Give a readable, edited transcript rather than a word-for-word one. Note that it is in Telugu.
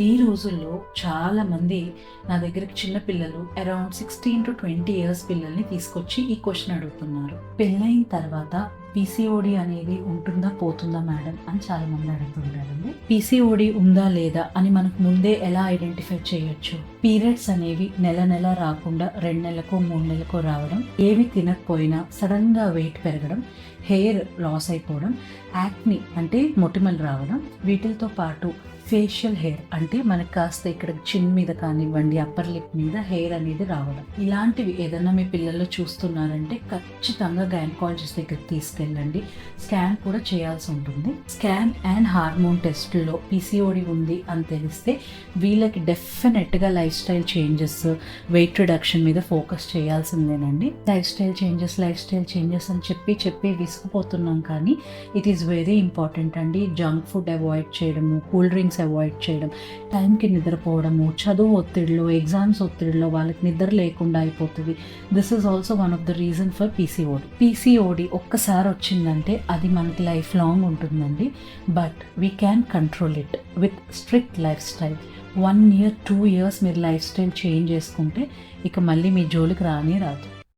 ఈ రోజుల్లో చాలా మంది నా దగ్గరికి చిన్న పిల్లలు అరౌండ్ 16 to 20 ఇయర్స్ పిల్లల్ని తీసుకొచ్చి ఈ క్వశ్చన్ అడుగుతున్నారు. పెళ్ళైన తర్వాత పీసీఓడి అనేది ఉంటుందా పోతుందా మేడం అని చాలా మంది అడుగుతుంటారండి. పీసీఓడి ఉందా లేదా అని మనకు ముందే ఎలా ఐడెంటిఫై చేయొచ్చు? పీరియడ్స్ అనేవి నెల రాకుండా 2 నెలలకో 3 నెలలకో రావడం, ఏవి తినకపోయినా సడన్ గా వెయిట్ పెరగడం, హెయిర్ లాస్ అయిపోవడం, యాక్ని అంటే మొటిమలు రావడం, వీటితో పాటు ఫేషియల్ హెయిర్ అంటే మనకు కాస్త ఇక్కడ చిన్ మీద కానివ్వండి, అప్పర్ లిప్ మీద హెయిర్ అనేది రావడం, ఇలాంటివి ఏదైనా మీ పిల్లల్లో చూస్తున్నారంటే ఖచ్చితంగా గైనకాలజిస్ట్ దగ్గరికి తీసుకెళ్ళండి. స్కాన్ కూడా చేయాల్సి ఉంటుంది. స్కాన్ అండ్ హార్మోన్ టెస్ట్లో పీసీఓడి ఉంది అని తెలిస్తే వీళ్ళకి డెఫినెట్గా life style changes, weight reduction మీద ఫోకస్ చేయాల్సిందేనండి. లైఫ్ స్టైల్ చేంజెస్ అని చెప్పి విసిగిపోతున్నాం, కానీ ఇట్ ఈస్ వెరీ ఇంపార్టెంట్ అండి. జంక్ ఫుడ్ అవాయిడ్ చేయడము, కూల్ డ్రింక్స్ అవాయిడ్ చేయడం, టైంకి నిద్రపోవడము, చదువు ఒత్తిడిలో, ఎగ్జామ్స్ ఒత్తిడిలో వాళ్ళకి నిద్ర లేకుండా అయిపోతుంది. This is also one of the reason for PCOD ఒక్కసారి వచ్చిందంటే అది మనకి లైఫ్ లాంగ్ ఉంటుందండి. But we can control it with strict life style. 1 year 2 years మీరు లైఫ్ స్టైల్ చేంజ్ చేసుకుంటే ఇక మళ్ళీ మీ జోలికి రానే రాదు.